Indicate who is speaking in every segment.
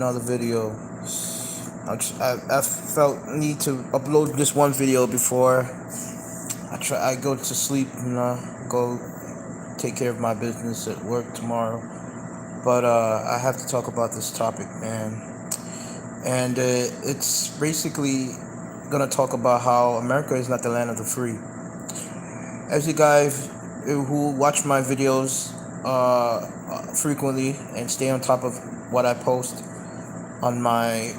Speaker 1: another video. I felt need to upload this one video before I go to sleep and go take care of my business at work tomorrow. But I have to talk about this topic, man. And it's basically gonna talk about how America is not the land of the free. As you guys who watch my videos frequently and stay on top of what I post on my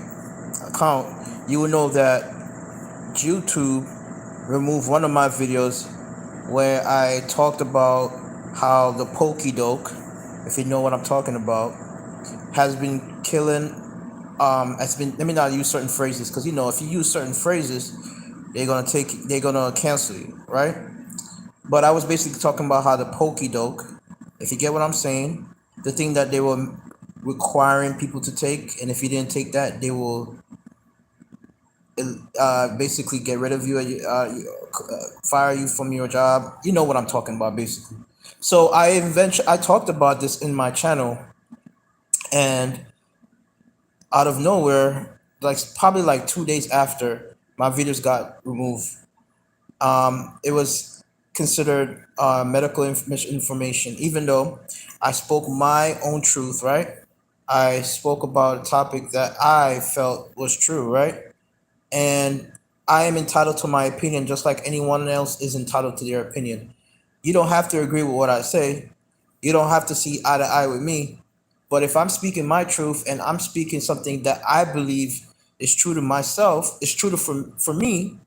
Speaker 1: account, you will know that YouTube removed one of my videos where I talked about how the pokey doke, if you know what I'm talking about, has been killing. Has been. Let me not use certain phrases because if you use certain phrases, they're gonna cancel you, right? But I was basically talking about how the pokey doke, if you get what I'm saying, the thing that they were requiring people to take, and if you didn't take that, they will basically get rid of you, fire you from your job. You know what I'm talking about, basically. So I talked about this in my channel, and out of nowhere, like probably like 2 days after my videos got removed, it was considered medical information, even though I spoke my own truth, right? I spoke about a topic that I felt was true, right? And I am entitled to my opinion just like anyone else is entitled to their opinion. You don't have to agree with what I say. You don't have to see eye to eye with me. But if I'm speaking my truth and I'm speaking something that I believe is true to myself, is true for me,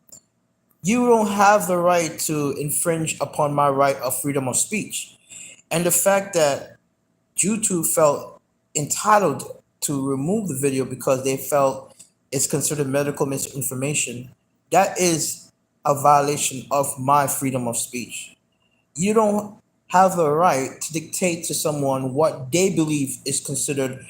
Speaker 1: you don't have the right to infringe upon my right of freedom of speech. And the fact that YouTube felt entitled to remove the video because they felt it's considered medical misinformation, that is a violation of my freedom of speech. You don't have the right to dictate to someone what they believe is considered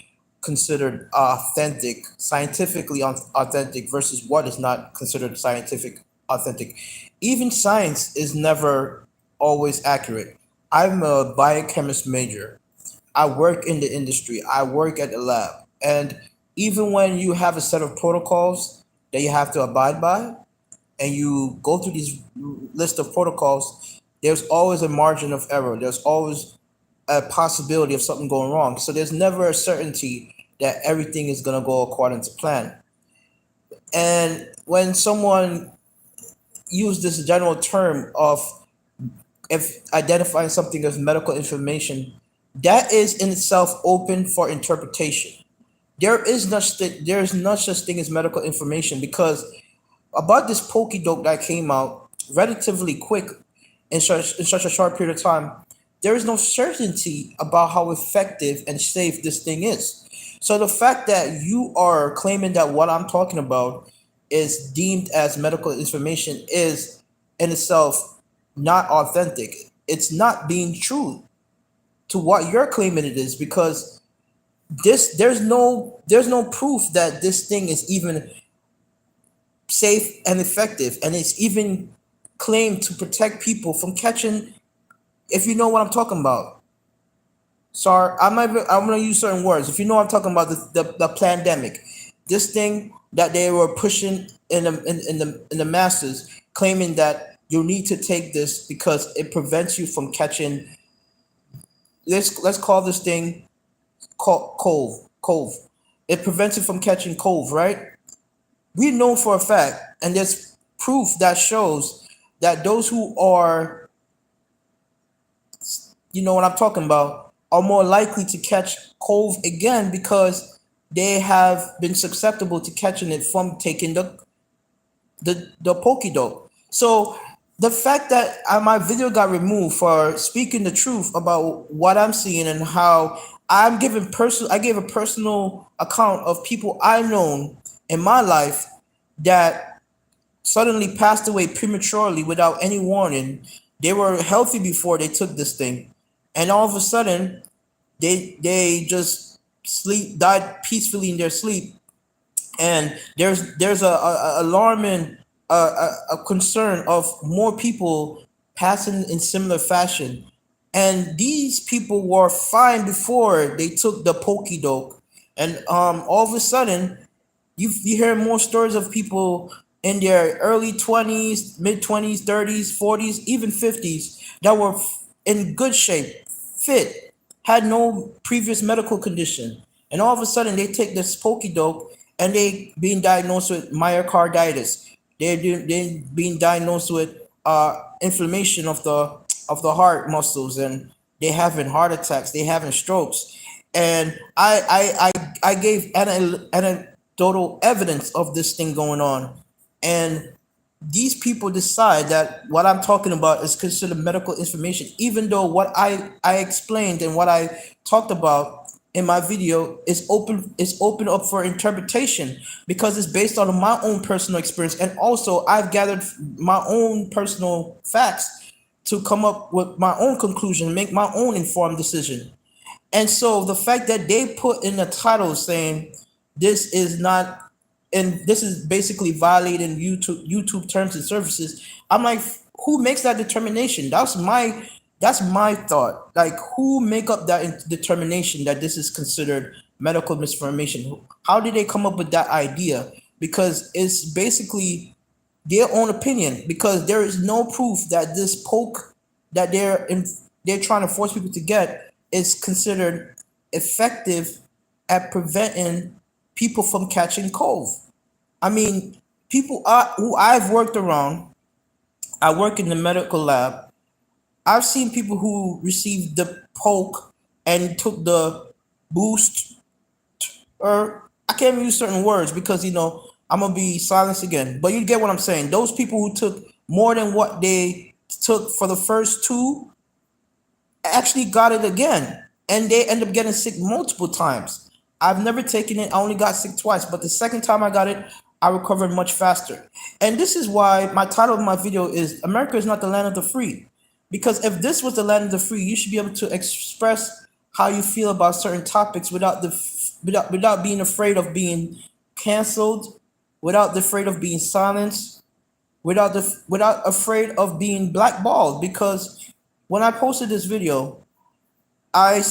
Speaker 1: authentic, scientifically authentic versus what is not considered scientific authentic. Even science is never always accurate. I'm a biochemist major. I work in the industry. I work at the lab. And even when you have a set of protocols that you have to abide by, and you go through these list of protocols, there's always a margin of error. There's always a possibility of something going wrong. So there's never a certainty that everything is going to go according to plan. And when someone use this general term of if identifying something as medical information, that is in itself open for interpretation. There is no such thing as medical information because about this pokey dope that came out relatively quick in such a short period of time, there is no certainty about how effective and safe this thing is. So the fact that you are claiming that what I'm talking about is deemed as medical information is in itself not authentic. It's not being true to what you're claiming it is because there's no proof that this thing is even safe and effective, and it's even claimed to protect people from catching, if you know what I'm talking about. Sorry, I'm gonna use certain words. If you know what I'm talking about, the pandemic, this thing that they were pushing in the masses, claiming that you need to take this because it prevents you from catching. Let's call this thing cove. It prevents you from catching cove, right? We know for a fact, and there's proof that shows that those who are, you know what I'm talking about, are more likely to catch cove again because they have been susceptible to catching it from taking the pokey dope. So the fact that my video got removed for speaking the truth about what I'm seeing and how I gave a personal account of people I known in my life that suddenly passed away prematurely without any warning. They were healthy before they took this thing, and all of a sudden, they just died peacefully in their sleep. And there's a alarming a concern of more people passing in similar fashion, and these people were fine before they took the pokey doke. And all of a sudden, you hear more stories of people in their early 20s, mid 20s, 30s, 40s, even 50s that were in good shape, fit, had no previous medical condition. And all of a sudden they take this pokey dope and they being diagnosed with myocarditis. They're being diagnosed with inflammation of the heart muscles, and they having heart attacks, they having strokes. And I gave anecdotal evidence of this thing going on. And these people decide that what I'm talking about is considered medical information, even though what I explained and what I talked about in my video is open up for interpretation, because it's based on my own personal experience, and also I've gathered my own personal facts to come up with my own conclusion, make my own informed decision. And so the fact that they put in the title saying this is not, and this is basically violating YouTube terms and services, I'm like, who makes that determination? That's my thought. Like, who make up that determination that this is considered medical misinformation? How did they come up with that idea? Because it's basically their own opinion, because there is no proof that this poke that they're trying to force people to get is considered effective at preventing people from catching COVID. I mean, who I've worked around, I work in the medical lab. I've seen people who received the poke and took the boost, or I can't use certain words because I'm gonna be silenced again. But you get what I'm saying. Those people who took more than what they took for the first two actually got it again, and they end up getting sick multiple times. I've never taken it. I only got sick twice, but the second time I got it, I recovered much faster. And this is why my title of my video is America is not the land of the free. Because if this was the land of the free, you should be able to express how you feel about certain topics without being afraid of being canceled, without the afraid of being silenced, without afraid of being blackballed. Because when I posted this video, I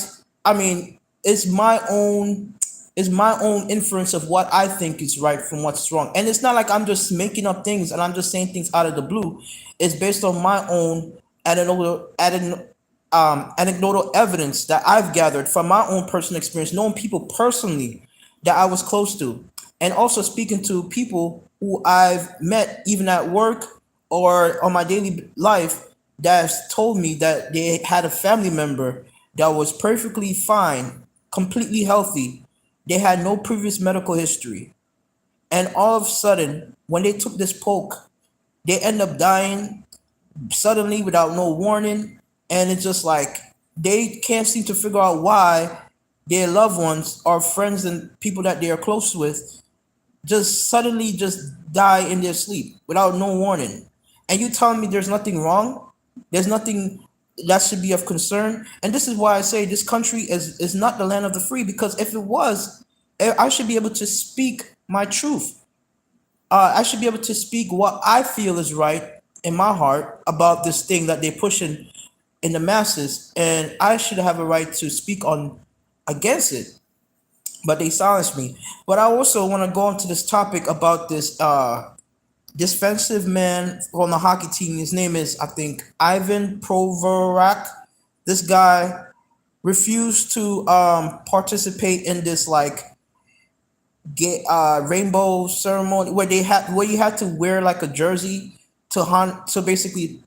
Speaker 1: mean, it's my own inference of what I think is right from what's wrong. And it's not like I'm just making up things and I'm just saying things out of the blue. It's based on my own anecdotal evidence that I've gathered from my own personal experience, knowing people personally that I was close to, and also speaking to people who I've met even at work or on my daily life that's told me that they had a family member that was perfectly fine, completely healthy. They had no previous medical history. And all of a sudden, when they took this poke, they end up dying suddenly without no warning. And it's just like they can't seem to figure out why their loved ones or friends and people that they are close with just suddenly just die in their sleep without no warning. And you telling me there's nothing wrong? There's nothing that should be of concern. And this is why I say this country is not the land of the free, because if it was, I should be able to speak my truth. I should be able to speak what I feel is right in my heart about this thing that they're pushing in the masses, and I should have a right to speak on against it. But they silenced me. But I also want to go into this topic about this defensive man on the hockey team. His name is, I think, Ivan Provorak. This guy refused to participate in this like rainbow ceremony where you had to wear like a jersey to basically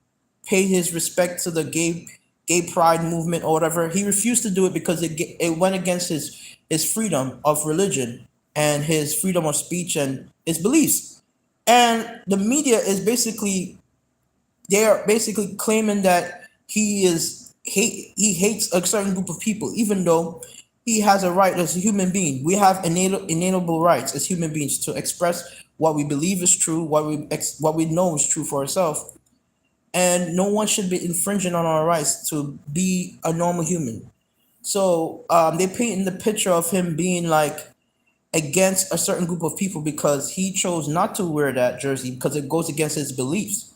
Speaker 1: pay his respect to the gay pride movement or whatever. He refused to do it because it went against his freedom of religion and his freedom of speech and his beliefs. And the media is they're basically claiming that he hates a certain group of people, even though he has a right as a human being. We have inalienable rights as human beings to express what we believe is true, what we know is true for ourselves, and no one should be infringing on our rights to be a normal human. So they paint in the picture of him being like against a certain group of people because he chose not to wear that jersey because it goes against his beliefs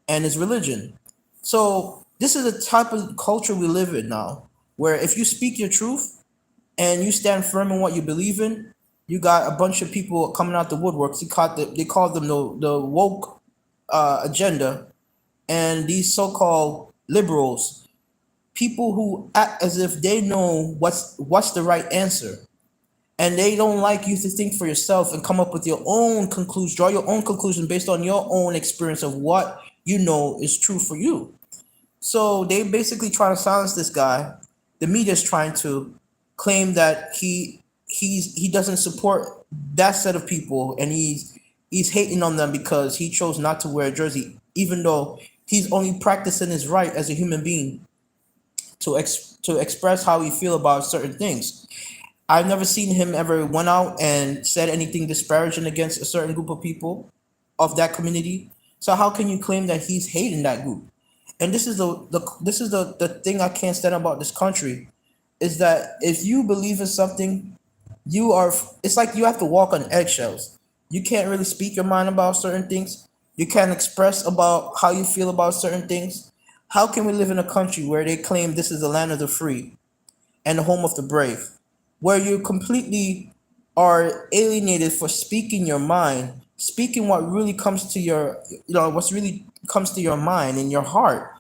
Speaker 1: and his religion. So this is the type of culture we live in now, where if you speak your truth, and you stand firm in what you believe in, you got a bunch of people coming out the woodworks. They called them the woke agenda, and these so-called liberals, people who act as if they know what's the right answer, and they don't like you to think for yourself and come up with your own conclusion, draw your own conclusion based on your own experience of what you know is true for you. So they basically try to silence this guy. The media is trying to claim that he doesn't support that set of people, and he's hating on them because he chose not to wear a jersey, even though he's only practicing his right as a human being to express how he feel about certain things. I've never seen him ever went out and said anything disparaging against a certain group of people of that community. So how can you claim that he's hating that group? And this is the thing I can't stand about this country, is that if you believe in something, you are it's like you have to walk on eggshells. You can't really speak your mind about certain things. You can't express about how you feel about certain things. How can we live in a country where they claim this is the land of the free and the home of the brave, where you completely are alienated for speaking your mind, speaking what really comes to your, what's really comes to your mind and your heart?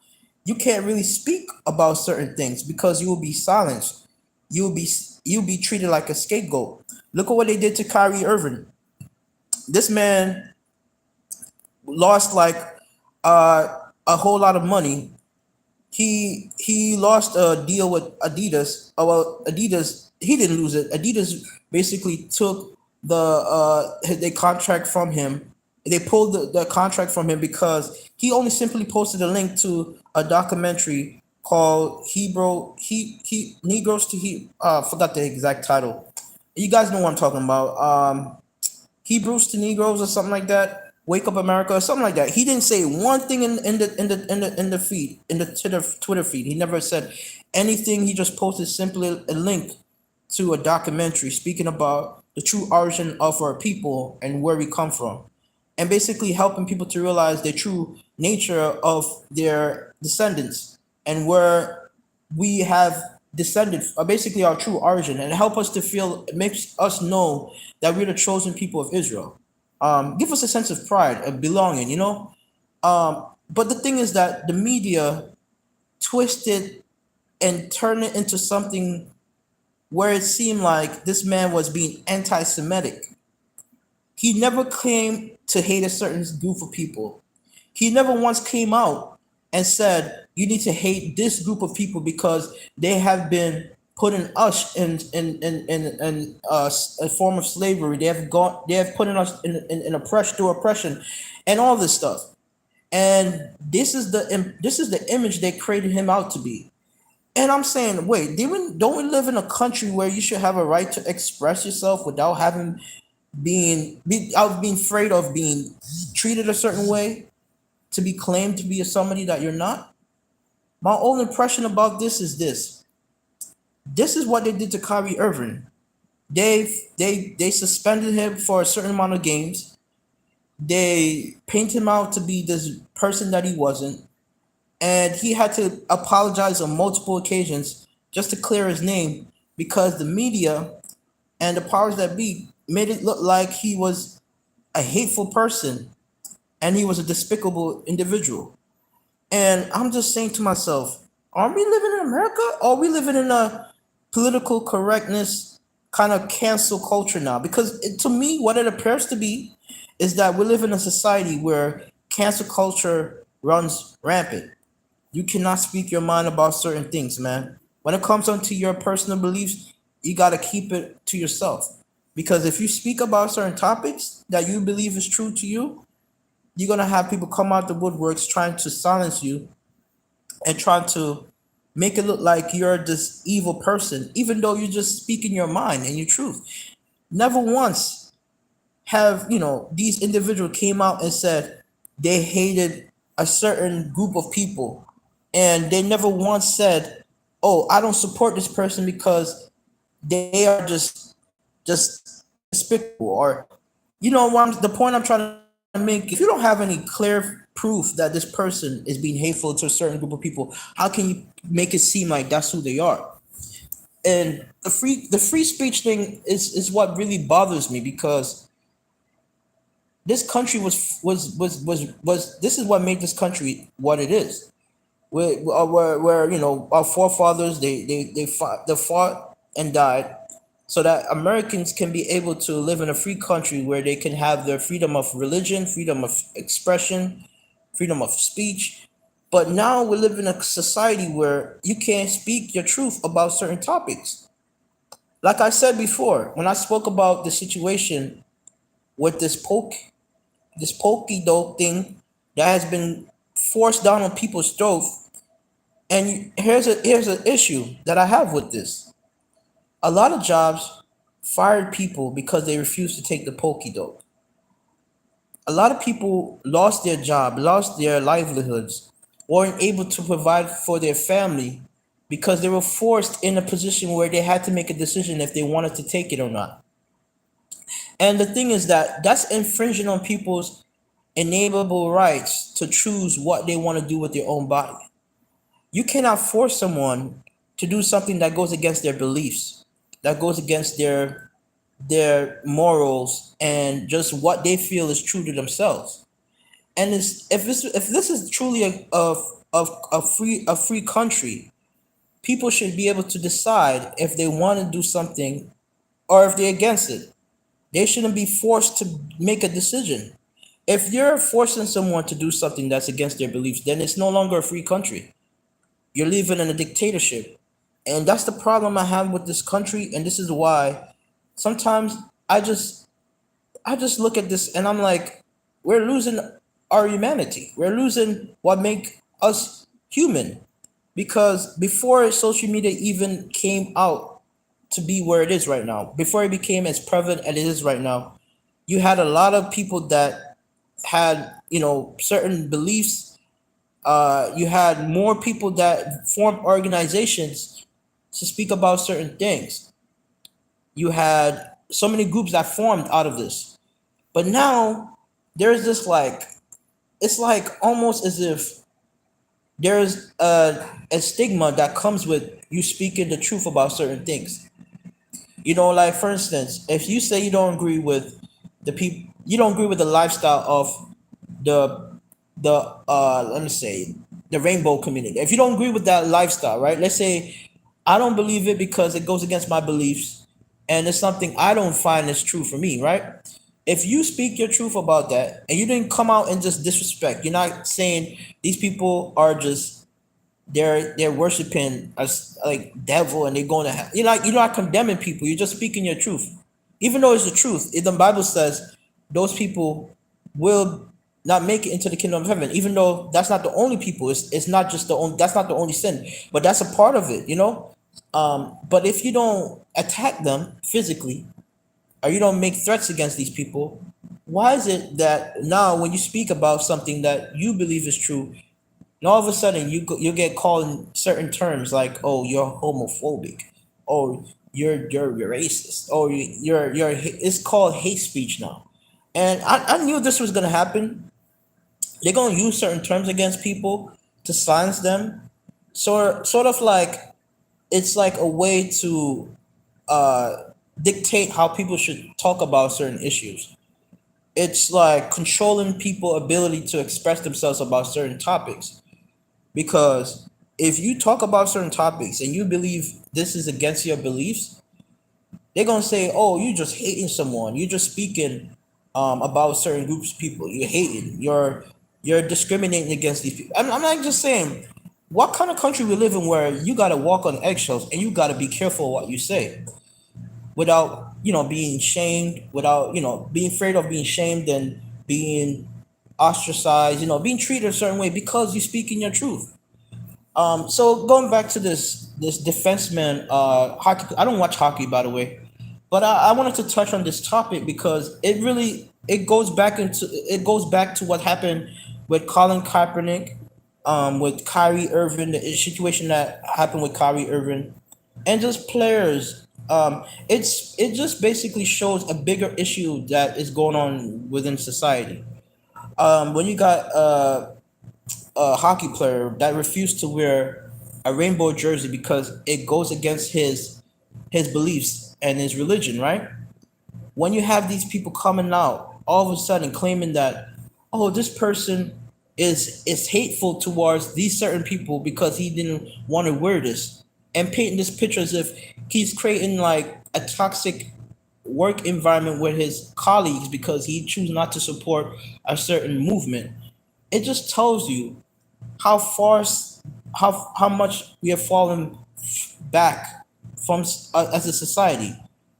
Speaker 1: You can't really speak about certain things because you will be silenced. You'll be you'll be treated like a scapegoat. Look at what they did to Kyrie Irving. This man lost like a whole lot of money. He lost a deal with Adidas. Well, Adidas, he didn't lose it. Adidas basically took the contract from him. They pulled the contract from him because he only simply posted a link to a documentary called he Negroes to he forgot the exact title. You guys know what I'm talking about. Hebrews to Negroes or something like that. Wake Up America or something like that. He didn't say one thing in the feed, in the Twitter feed. He never said anything. He just posted simply a link to a documentary speaking about the true origin of our people and where we come from, and basically helping people to realize the true nature of their descendants and where we have descended, basically our true origin, and help us to feel, it makes us know that we're the chosen people of Israel. Give us a sense of pride, of belonging, you know. But the thing is that the media twisted and turned it into something where it seemed like this man was being anti-Semitic. He never claimed to hate a certain group of people. He never once came out and said you need to hate this group of people because they have been putting us in a form of slavery. They have put us in oppression, through oppression, and all this stuff. And this is the image they created him out to be. And I'm saying, wait, don't we live in a country where you should have a right to express yourself without having being afraid of being treated a certain way, to be claimed to be somebody that you're not? My own impression about this is this. This is what they did to Kyrie Irving. They suspended him for a certain amount of games. They paint him out to be this person that he wasn't, and he had to apologize on multiple occasions just to clear his name because the media and the powers that be made it look like he was a hateful person and he was a despicable individual. And I'm just saying to myself, are we living in America? Or are we living in a political correctness kind of cancel culture now? Because to me, what it appears to be is that we live in a society where cancel culture runs rampant. You cannot speak your mind about certain things, man. When it comes down to your personal beliefs, you got to keep it to yourself. Because if you speak about certain topics that you believe is true to you, you're going to have people come out the woodworks trying to silence you and trying to make it look like you're this evil person, even though you're just speaking your mind and your truth. Never once have, these individuals came out and said they hated a certain group of people, and they never once said, oh, I don't support this person because they are just despicable, or the point I'm trying to make. If you don't have any clear proof that this person is being hateful to a certain group of people, how can you make it seem like that's who they are? And the free speech thing is what really bothers me, because this country was this is what made this country what it is. Where our forefathers, they fought and died so that Americans can be able to live in a free country where they can have their freedom of religion, freedom of expression, freedom of speech. But now we live in a society where you can't speak your truth about certain topics. Like I said before, when I spoke about the situation with this pokey dope thing that has been forced down on people's throats. And here's an issue that I have with this. A lot of jobs fired people because they refused to take the pokey dope. A lot of people lost their job, lost their livelihoods, weren't able to provide for their family because they were forced in a position where they had to make a decision if they wanted to take it or not. And the thing is that that's infringing on people's inalienable rights to choose what they want to do with their own body. You cannot force someone to do something that goes against their beliefs, that goes against their morals and just what they feel is true to themselves. And if this is truly a free country, people should be able to decide if they want to do something or if they're against it. They shouldn't be forced to make a decision. If you're forcing someone to do something that's against their beliefs, then it's no longer a free country. You're living in a dictatorship. And that's the problem I have with this country. And this is why sometimes I just look at this and I'm like, we're losing our humanity. We're losing what make us human. Because before social media even came out to be where it is right now, before it became as prevalent as it is right now, you had a lot of people that had, certain beliefs. You had more people that formed organizations to speak about certain things. You had so many groups that formed out of this. But now there's this like, it's like almost as if there's a stigma that comes with you speaking the truth about certain things. Like for instance, if you say you don't agree with you don't agree with the lifestyle of the let me say, the rainbow community. If you don't agree with that lifestyle, right? Let's say I don't believe it because it goes against my beliefs and it's something I don't find is true for me, right? If you speak your truth about that and you didn't come out and just disrespect, you're not saying these people are just they're worshiping us like devil and they're going to hell. You're not condemning people. You're just speaking your truth, even though it's the truth. The Bible says those people will not make it into the kingdom of heaven. Even though that's not the only people. It's not just the only. That's not the only sin, but that's a part of it. But if you don't attack them physically or you don't make threats against these people, why is it that now when you speak about something that you believe is true, and all of a sudden you get called in certain terms like, oh, you're homophobic, or you're racist, or it's called hate speech now. And I knew this was gonna happen. They're gonna use certain terms against people to silence them. Sort of like it's like a way to uh dictate how people should talk about certain issues. It's like controlling people's ability to express themselves about certain topics. Because if you talk about certain topics and you believe this is against your beliefs, they're gonna say, "Oh, you just hating someone. You're just speaking about certain groups of people. You're hating. You're discriminating against these people." I'm not just saying. What kind of country we live in where you gotta walk on eggshells and you gotta be careful what you say without being shamed, without being afraid of being shamed and being ostracized, being treated a certain way because you're speaking your truth. So going back to this defenseman, hockey. I don't watch hockey, by the way, but I wanted to touch on this topic because it goes back to what happened with Colin Kaepernick, with Kyrie Irving, the situation that happened with Kyrie Irving, and just players. It just basically shows a bigger issue that is going on within society. When you got a hockey player that refused to wear a rainbow jersey because it goes against his his beliefs and his religion, right? When you have these people coming out all of a sudden claiming that, oh, this person is hateful towards these certain people because he didn't want to wear this, and painting this picture as if he's creating like a toxic work environment with his colleagues because he chooses not to support a certain movement. It just tells you how far how much we have fallen back from as a society,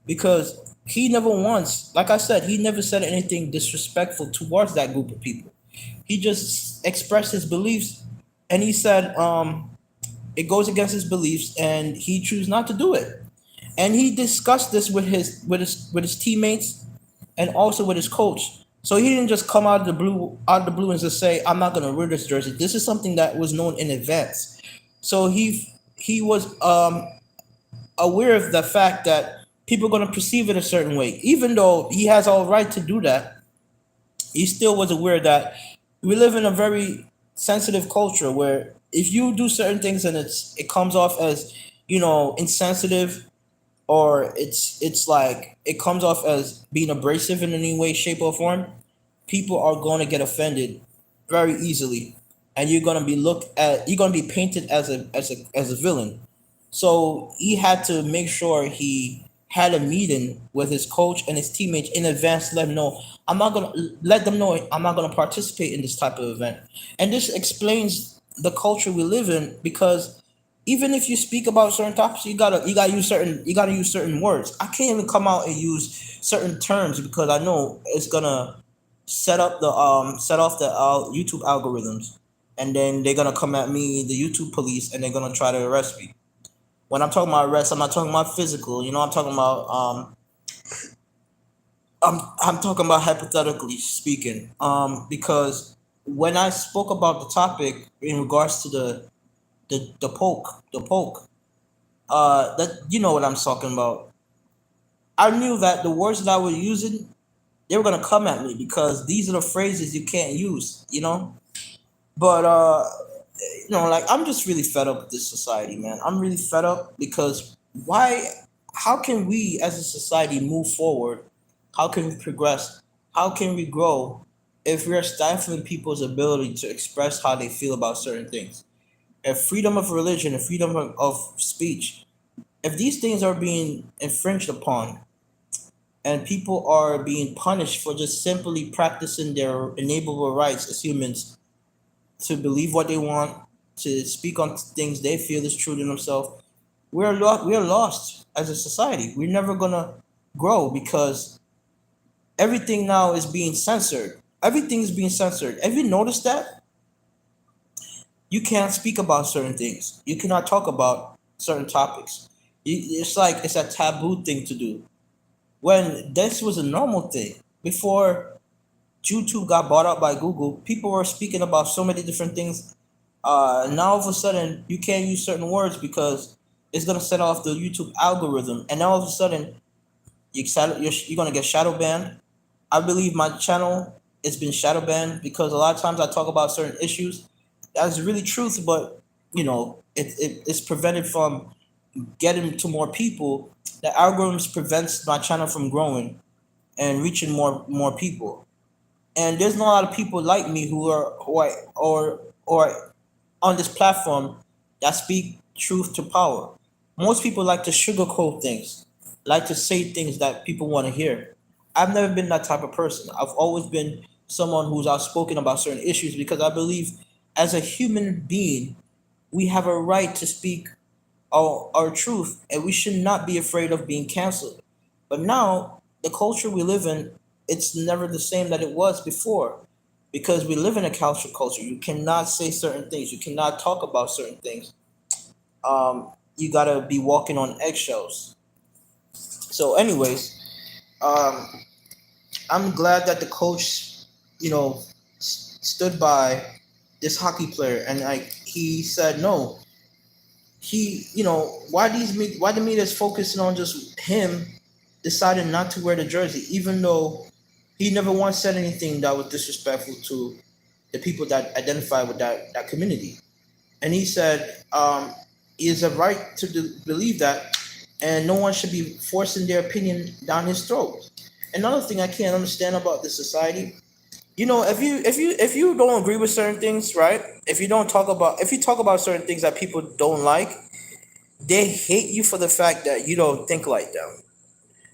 Speaker 1: because he never once, like I said, he never said anything disrespectful towards that group of people. He just expressed his beliefs, and he said it goes against his beliefs and he chose not to do it. And he discussed this with his teammates and also with his coach. So he didn't just come out of the blue and just say, I'm not gonna wear this jersey. This is something that was known in advance. So he was aware of the fact that people are going to perceive it a certain way. Even though he has all right to do that, he still was aware that we live in a very sensitive culture where if you do certain things and it comes off as, insensitive, or it's like it comes off as being abrasive in any way, shape, or form, people are going to get offended very easily, and you're going to be painted as a villain. So he had to make sure he had a meeting with his coach and his teammates in advance to let them know I'm not gonna participate in this type of event. And this explains the culture we live in, because even if you speak about certain topics, you gotta use certain words. I can't even come out and use certain terms because I know it's gonna set off the YouTube algorithms, and then they're gonna come at me, the YouTube police, and they're gonna try to arrest me. When I'm talking about arrest, I'm not talking about physical. I'm talking about I'm talking about hypothetically speaking. Because when I spoke about the topic in regards to the poke, that you know what I'm talking about. I knew that the words that I was using, they were gonna come at me because these are the phrases you can't use. But like, I'm just really fed up with this society, man. I'm really fed up because why? How can we as a society move forward? How can we progress? How can we grow if we are stifling people's ability to express how they feel about certain things? If freedom of religion and freedom of speech, if these things are being infringed upon and people are being punished for just simply practicing their inalienable rights as humans to believe what they want, to speak on things they feel is true to themselves, we're lost as a society. We're never gonna grow because everything now is being censored. Everything is being censored. Have you noticed that? You can't speak about certain things. You cannot talk about certain topics. It's like it's a taboo thing to do. When this was a normal thing before YouTube got bought out by Google, people were speaking about so many different things. Now all of a sudden you can't use certain words because it's gonna set off the YouTube algorithm, and now all of a sudden you're gonna get shadow banned. I believe my channel has been shadow banned because a lot of times I talk about certain issues that's really truth, but it's prevented from getting to more people. The algorithms prevents my channel from growing and reaching more people. And there's not a lot of people like me who are on this platform that speak truth to power. Most people like to sugarcoat things, like to say things that people want to hear. I've never been that type of person. I've always been someone who's outspoken about certain issues because I believe as a human being, we have a right to speak our truth, and we should not be afraid of being canceled. But now, the culture we live in, it's never the same that it was before, because we live in a culture. You cannot say certain things. You cannot talk about certain things. You gotta be walking on eggshells. So, anyways, um, I'm glad that the coach, stood by this hockey player, and like he said no. Why the media is focusing on just him deciding not to wear the jersey, even though he never once said anything that was disrespectful to the people that identify with that community. And he said he has a right to believe that, and no one should be forcing their opinion down his throat. Another thing I can't understand about this society, if you don't agree with certain things, right? If you talk about certain things that people don't like, they hate you for the fact that you don't think like them.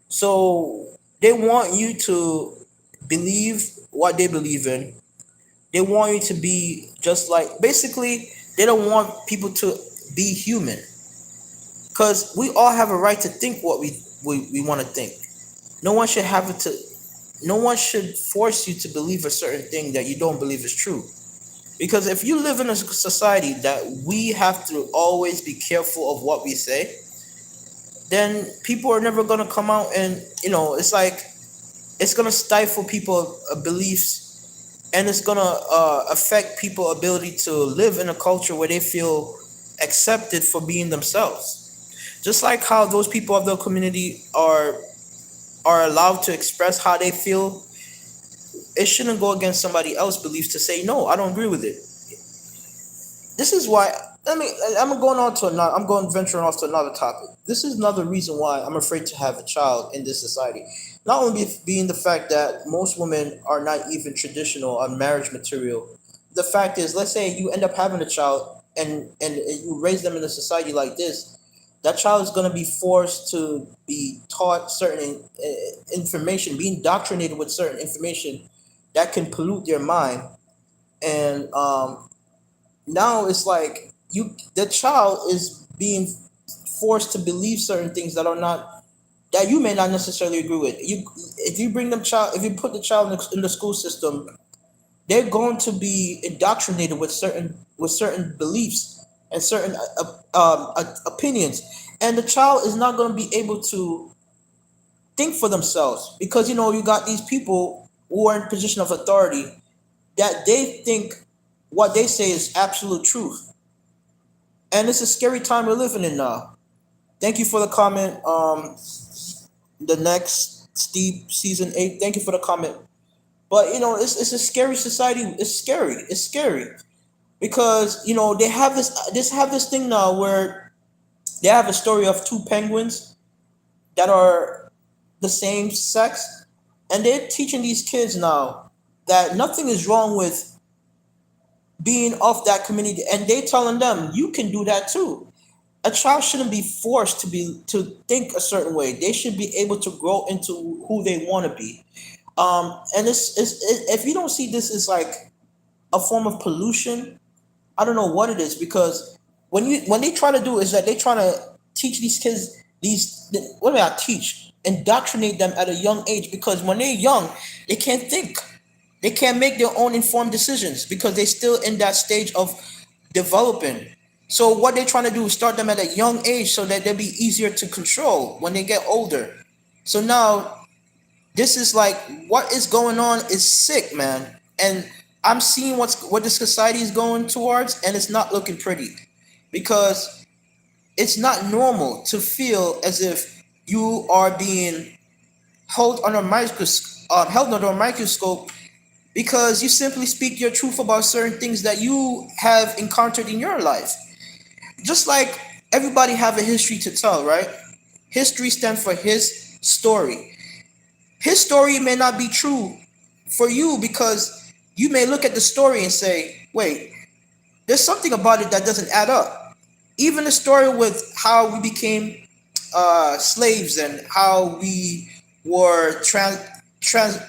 Speaker 1: So they want you to believe what they believe in. They want you to be just like, basically, they don't want people to be human, because we all have a right to think what we want to think. No one should have it to no one should force you to believe a certain thing that you don't believe is true. Because if you live in a society that we have to always be careful of what we say, then people are never going to come out, and it's like it's going to stifle people beliefs, and it's going to affect people ability to live in a culture where they feel accepted for being themselves. Just like how those people of the community are allowed to express how they feel, it shouldn't go against somebody else's beliefs to say no, I don't agree with it. This is why. I'm going venturing off to another topic. This is another reason why I'm afraid to have a child in this society. Not only being the fact that most women are not even traditional on marriage material. The fact is, let's say you end up having a child, and you raise them in a society like this. That child is going to be forced to be taught certain information, being indoctrinated with certain information that can pollute their mind. And now it's like the child is being forced to believe certain things that you may not necessarily agree with. If you put the child in the school system, they're going to be indoctrinated with certain beliefs and certain opinions, and the child is not going to be able to think for themselves, because you got these people who are in position of authority that they think what they say is absolute truth, and it's a scary time we're living in now. Thank you for the comment. The next Steve season 8. Thank you for the comment. But it's a scary society. It's scary. It's scary because they have this thing now where they have a story of two penguins that are the same sex, and they're teaching these kids now that nothing is wrong with being of that community, and they telling them you can do that too. A child shouldn't be forced to think a certain way. They should be able to grow into who they want to be. And if you don't see this as like a form of pollution, I don't know what it is, because when they try to do is that they try to teach these kids what do I teach? Indoctrinate them at a young age, because when they're young, they can't think. They can't make their own informed decisions because they're still in that stage of developing. So what they're trying to do is start them at a young age so that they'll be easier to control when they get older. So now this is like what is going on is sick, man. And I'm seeing what the society is going towards, and it's not looking pretty, because it's not normal to feel as if you are being held under a microscope because you simply speak your truth about certain things that you have encountered in your life. Just like everybody have a history to tell, right? History stands for his story. His story may not be true for you, because you may look at the story and say, wait, there's something about it that doesn't add up. Even the story with how we became slaves, and how we were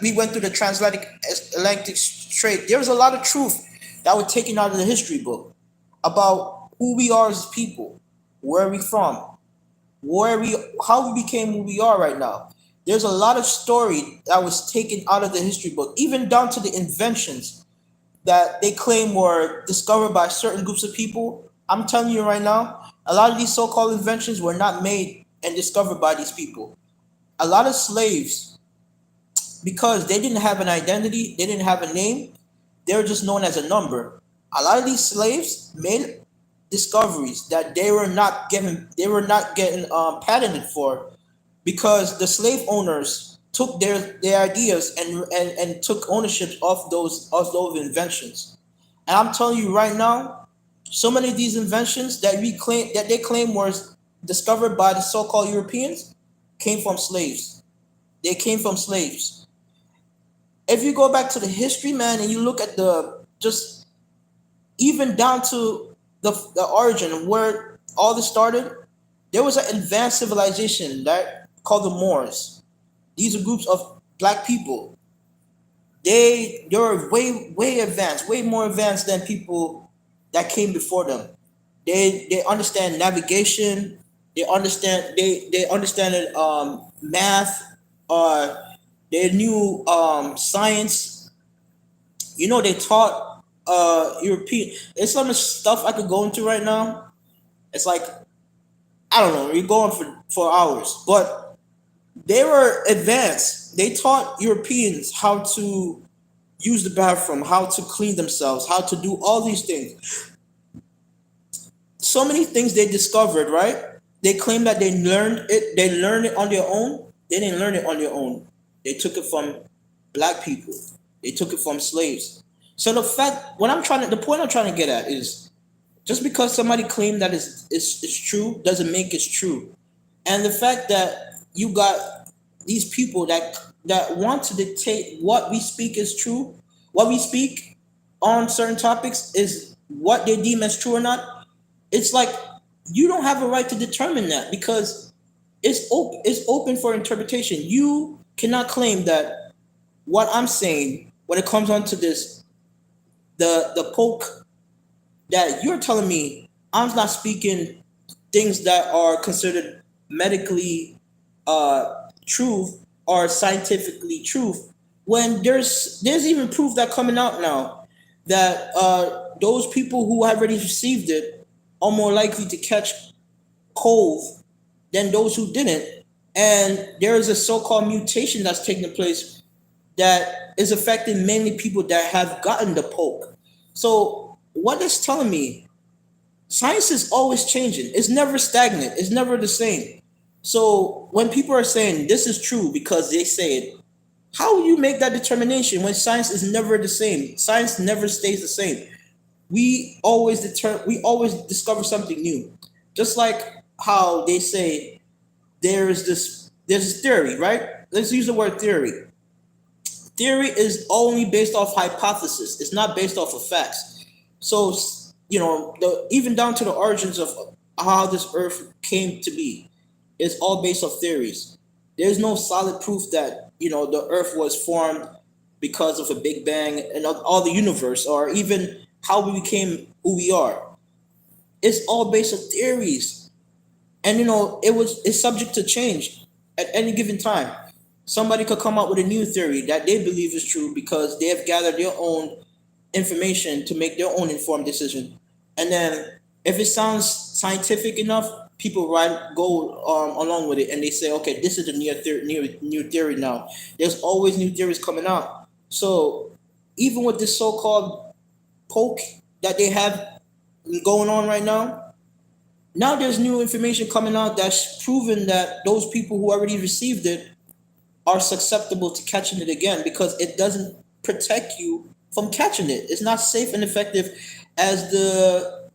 Speaker 1: we went through the transatlantic trade. There's a lot of truth that was taken out of the history book about who we are as people, where we from, how we became who we are right now. There's a lot of story that was taken out of the history book, even down to the inventions that they claim were discovered by certain groups of people. I'm telling you right now, a lot of these so-called inventions were not made and discovered by these people. A lot of slaves, because they didn't have an identity, they didn't have a name, they were just known as a number. A lot of these slaves made discoveries that they were not getting patented for, because the slave owners took their ideas and took ownership of those inventions. And I'm telling you right now, so many of these inventions that they claim discovered by the so-called Europeans came from slaves. They came from slaves. If you go back to the history, man, and you look at the just even down to the origin where all this started, there was an advanced civilization that called the Moors. These are groups of black people. They were way advanced, way more advanced than people that came before them. They understand navigation. They understand math. Uh, they knew science. You know, they taught European. There's so much stuff I could go into right now. It's like I don't know. You're going for hours, but they were advanced. They taught Europeans how to use the bathroom, how to clean themselves, how to do all these things. So many things they discovered, right? They claim that they learned it on their own. They didn't learn it on their own. They took it from black people. They took it from slaves. So the point I'm trying to get at is just because somebody claimed that is true doesn't make it true. And the fact that you got these people that want to dictate what we speak is true, what we speak on certain topics is what they deem as true or not. It's like you don't have a right to determine that because it's open for interpretation. You cannot claim that what I'm saying when it comes on to this, the poke that you're telling me I'm not speaking things that are considered medically truth or scientifically truth when there's even proof that coming out now that those people who have already received it are more likely to catch COVID than those who didn't. And there is a so-called mutation that's taking place that is affecting mainly people that have gotten the poke. So what it's telling me, science is always changing. It's never stagnant. It's never the same. So when people are saying this is true because they say it, how will you make that determination when science is never the same? Science never stays the same. We always discover something new. Just like how they say there's this theory, right? Let's use the word theory. Theory is only based off hypothesis. It's not based off of facts. So even down to the origins of how this earth came to be, it's all based off theories. There's no solid proof that the earth was formed because of a big bang and all the universe, or even how we became who we are. It's all based on theories, and it's subject to change at any given time. Somebody could come up with a new theory that they believe is true because they have gathered their own information to make their own informed decision. And then if it sounds scientific enough, people go along with it, and they say, okay, this is the new theory now. There's always new theories coming out. So even with this so-called poke that they have going on right now there's new information coming out that's proven that those people who already received it are susceptible to catching it again because it doesn't protect you from catching it. It's not safe and effective as the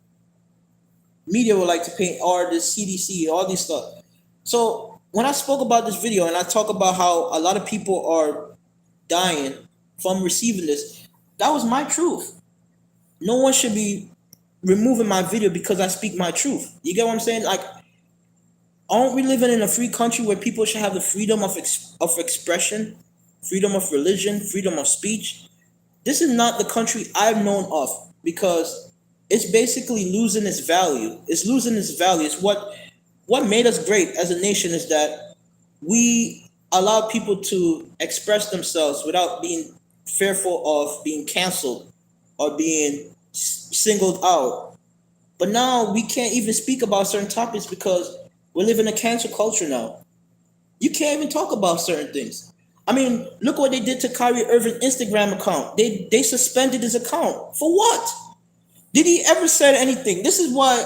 Speaker 1: media would like to paint, or the CDC, all these stuff. So when I spoke about this video and I talk about how a lot of people are dying from receiving this, that was my truth. No one should be removing my video because I speak my truth. You get what I'm saying? Like, aren't we living in a free country where people should have the freedom of expression, freedom of religion, freedom of speech? This is not the country I've known of because it's basically losing its value. It's losing its value. It's what made us great as a nation is that we allow people to express themselves without being fearful of being canceled or being singled out. But now we can't even speak about certain topics because we live in a cancel culture now. You can't even talk about certain things. I mean, look what they did to Kyrie Irving's Instagram account. They suspended his account. For what? Did he ever said anything? This is why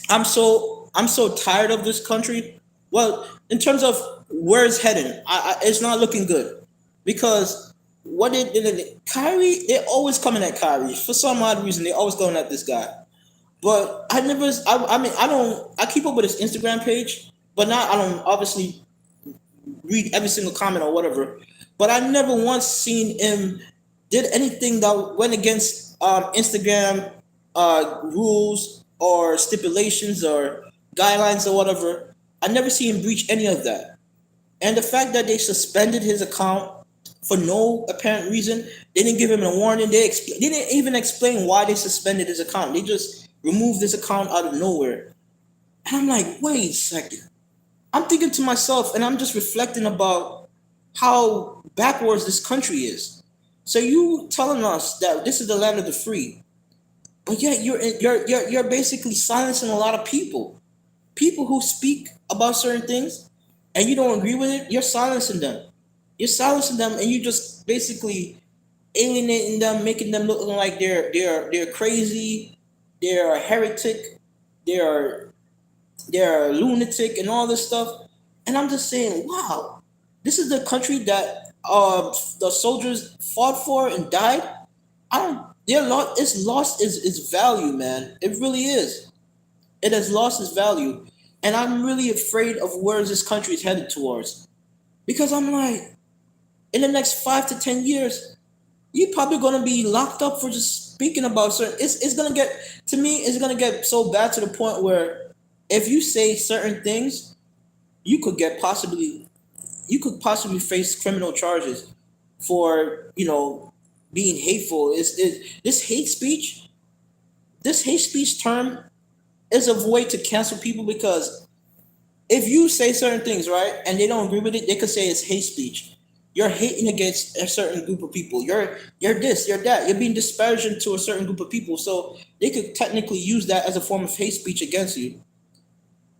Speaker 1: I'm so tired of this country. Well, in terms of where it's heading, it's not looking good because what they did, Kyrie, they're always coming at Kyrie for some odd reason. They're always going at this guy. But I never. I mean, I don't. I keep up with his Instagram page, but not. I don't obviously read every single comment or whatever. But I never once seen him did anything that went against Instagram rules or stipulations or guidelines or whatever. I never see him breach any of that. And the fact that they suspended his account for no apparent reason, they didn't give him a warning. They didn't even explain why they suspended his account. They just removed this account out of nowhere. And I'm like, wait a second. I'm thinking to myself, and I'm just reflecting about how backwards this country is. So you telling us that this is the land of the free, but yet you're basically silencing a lot of people who speak about certain things, and you don't agree with it. You're silencing them. You're silencing them, and you just basically alienating them, making them look like they're crazy, they're a heretic, they're they're a lunatic and all this stuff. And I'm just saying, wow, this is the country that the soldiers fought for and died. I don't. It's lost its value, man. It really is. It has lost its value, and I'm really afraid of where this country is headed towards. Because I'm like, in the next 5 to 10 years, you're probably gonna be locked up for just speaking about certain. It's gonna get to me. It's gonna get so bad to the point where if you say certain things, you could get possibly you could possibly face criminal charges for being hateful. Is this hate speech? This hate speech term is a way to cancel people because if you say certain things, right, and they don't agree with it, they could say it's hate speech. You're hating against a certain group of people. You're this, you're that. You're being disparaging to a certain group of people. So they could technically use that as a form of hate speech against you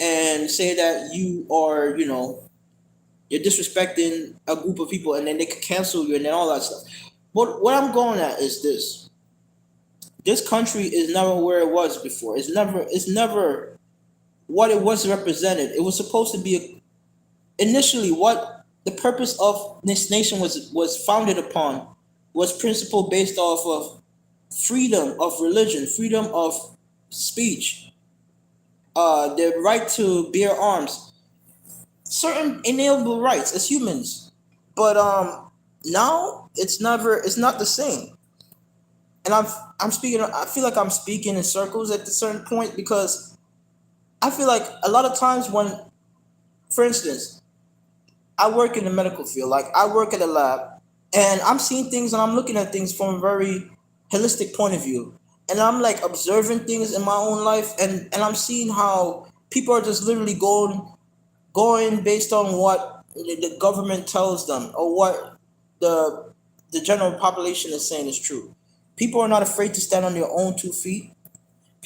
Speaker 1: and say that you are, you're disrespecting a group of people, and then they could cancel you and then all that stuff. But what I'm going at is this: this country is never where it was before. It's never what it was represented. It was supposed to be initially what the purpose of this nation was founded upon was principle based off of freedom of religion, freedom of speech, the right to bear arms, certain inalienable rights as humans. But now it's not the same. And I'm speaking. I feel like I'm speaking in circles at a certain point because I feel like a lot of times when, for instance, I work in the medical field. Like I work at a lab, and I'm seeing things and I'm looking at things from a very holistic point of view, and I'm like observing things in my own life, and I'm seeing how people are just literally going based on what the government tells them or what the the general population is saying is true. People are not afraid to stand on their own 2 feet.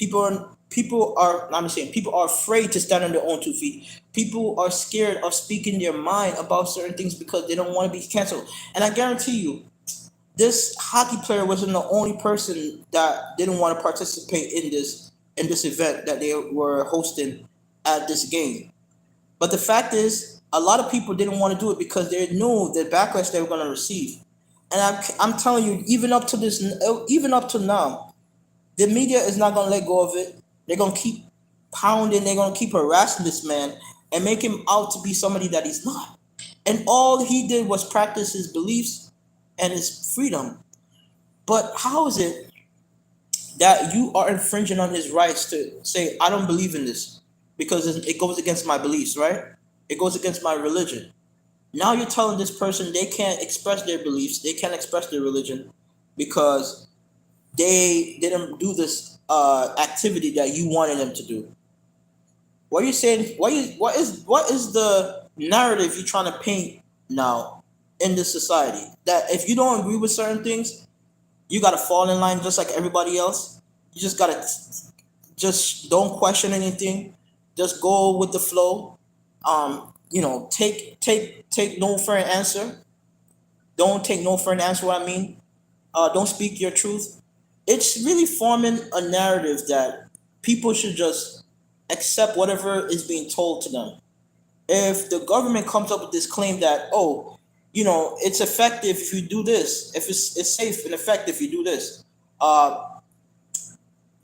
Speaker 1: I'm saying people are afraid to stand on their own 2 feet. People are scared of speaking their mind about certain things because they don't want to be canceled. And I guarantee you, this hockey player wasn't the only person that didn't want to participate in this event that they were hosting at this game. But the fact is, a lot of people didn't want to do it because they knew the backlash they were going to receive. And I'm telling you, even up to now, the media is not going to let go of it. They're going to keep pounding. They're going to keep harassing this man and make him out to be somebody that he's not. And all he did was practice his beliefs and his freedom. But how is it that you are infringing on his rights to say, I don't believe in this because it goes against my beliefs, right? It goes against my religion. Now you're telling this person they can't express their beliefs, they can't express their religion because they didn't do this activity that you wanted them to do. What are you saying? What is the narrative you're trying to paint now in this society? That if you don't agree with certain things, you gotta fall in line just like everybody else. You just gotta just don't question anything. Just go with the flow. Take no for an answer. Don't take no for an answer. What I mean, don't speak your truth. It's really forming a narrative that people should just accept whatever is being told to them. If the government comes up with this claim that, oh, it's effective if you do this, if it's safe and effective if you do this, uh,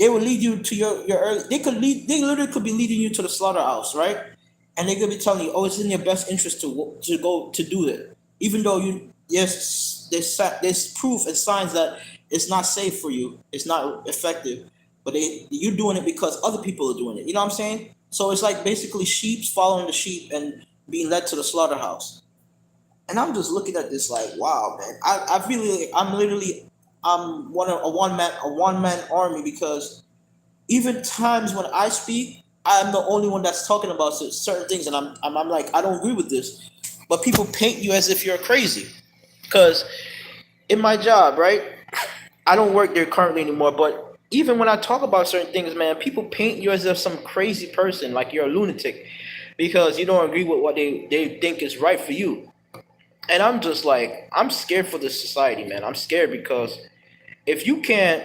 Speaker 1: they will lead you to your early, they literally could be leading you to the slaughterhouse, right? And they're gonna be telling you, oh, it's in your best interest to go to do it, even though you, yes, there's proof and signs that it's not safe for you, it's not effective, but you're doing it because other people are doing it. You know what I'm saying? So it's like basically sheep following the sheep and being led to the slaughterhouse. And I'm just looking at this like, wow, man. I'm literally, I'm a one man army, because even times when I speak, I'm the only one that's talking about certain things, and I'm like, I don't agree with this, but people paint you as if you're crazy. Because in my job, right? I don't work there currently anymore, but even when I talk about certain things, man, people paint you as if some crazy person, like you're a lunatic, because you don't agree with what they think is right for you. And I'm just like, I'm scared for this society, man. I'm scared because if you can't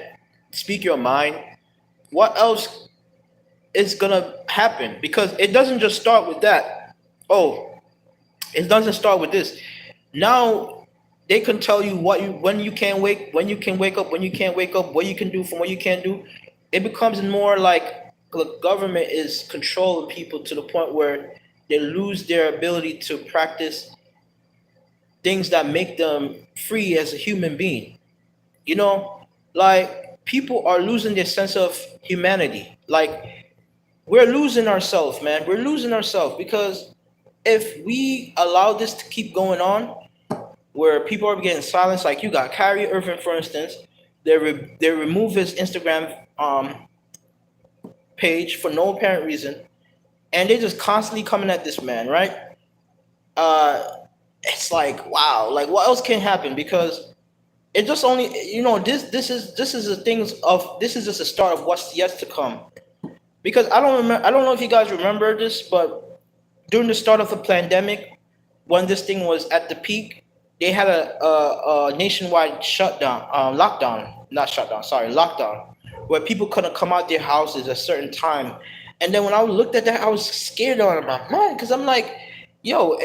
Speaker 1: speak your mind, what else is gonna happen? Because it doesn't just start with that. Oh, it doesn't start with this. Now they can tell you what you when you can wake up, when you can't wake up, what you can do from what you can't do. It becomes more like the government is controlling people to the point where they lose their ability to practice things that make them free as a human being. You know, like people are losing their sense of humanity. Like we're losing ourselves, man. We're losing ourselves because if we allow this to keep going on, where people are getting silenced, like you got Kyrie Irving, for instance, they remove his Instagram page for no apparent reason, and they just constantly coming at this man, right? Uh, it's like wow, like what else can happen? Because it just only, this is the things of, this is just the start of what's yet to come. Because I don't know if you guys remember this, but during the start of the pandemic, when this thing was at the peak, they had a nationwide shutdown, lockdown, not shutdown, sorry, lockdown, where people couldn't come out their houses at a certain time. And then when I looked at that, I was scared out of my mind because I'm like, yo,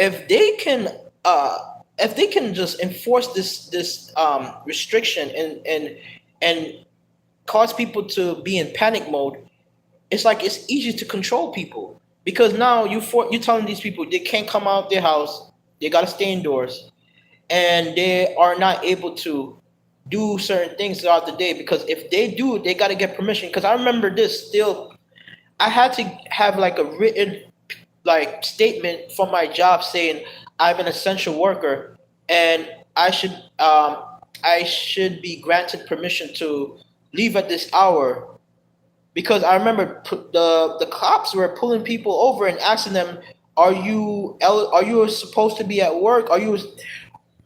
Speaker 1: uh, if they can just enforce this restriction and cause people to be in panic mode, it's like it's easy to control people because now you're telling these people they can't come out their house, they gotta stay indoors, and they are not able to do certain things throughout the day because if they do, they gotta get permission. Because I remember this still, I had to have like a written like statement from my job saying I'm an essential worker and I should be granted permission to leave at this hour because I remember the cops were pulling people over and asking them, are you supposed to be at work? Are you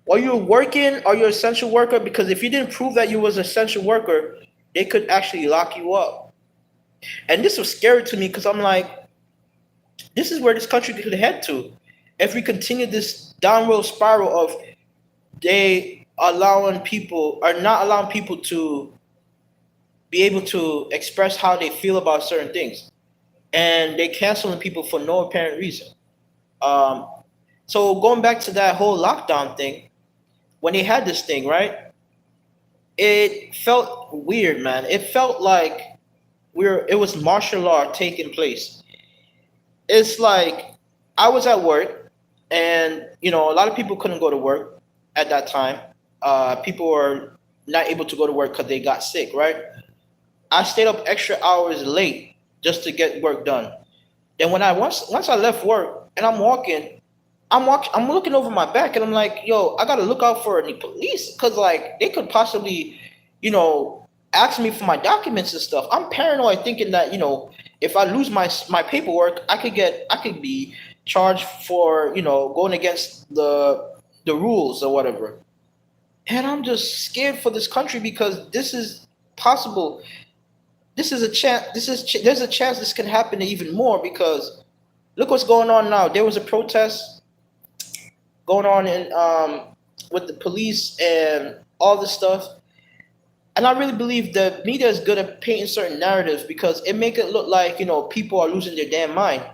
Speaker 1: working? Are you an essential worker? Because if you didn't prove that you was an essential worker, they could actually lock you up. And this was scary to me because I'm like, this is where this country could head to if we continue this downward spiral of they allowing people or not allowing people to be able to express how they feel about certain things, and they canceling people for no apparent reason. Um, so going back to that whole lockdown thing, when they had this thing, right? It felt weird, man. It felt like it was martial law taking place. It's like I was at work, and a lot of people couldn't go to work at that time. People were not able to go to work because they got sick, right? I stayed up extra hours late just to get work done. Then when I once I left work and I'm looking over my back and I'm like, yo, I gotta look out for any police because like they could possibly, you know, ask me for my documents and stuff. I'm paranoid thinking that, if I lose my paperwork, I could be charged for, going against the rules or whatever. And I'm just scared for this country because this is possible. This is a chance. There's a chance this can happen even more because look what's going on now. There was a protest going on in with the police and all this stuff. And I really believe the media is good at painting certain narratives because it make it look like people are losing their damn mind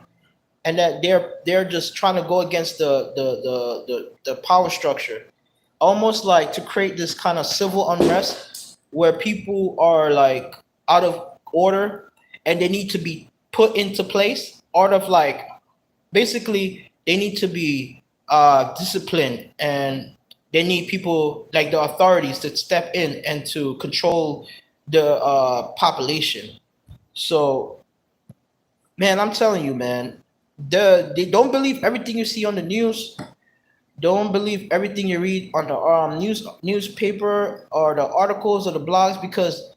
Speaker 1: and that they're just trying to go against the power structure, almost like to create this kind of civil unrest where people are like out of order, and they need to be put into place. Art of like basically they need to be disciplined, and they need people like the authorities to step in and to control the population. So man, I'm telling you, man, they don't believe everything you see on the news. Don't believe everything you read on the newspaper or the articles or the blogs, because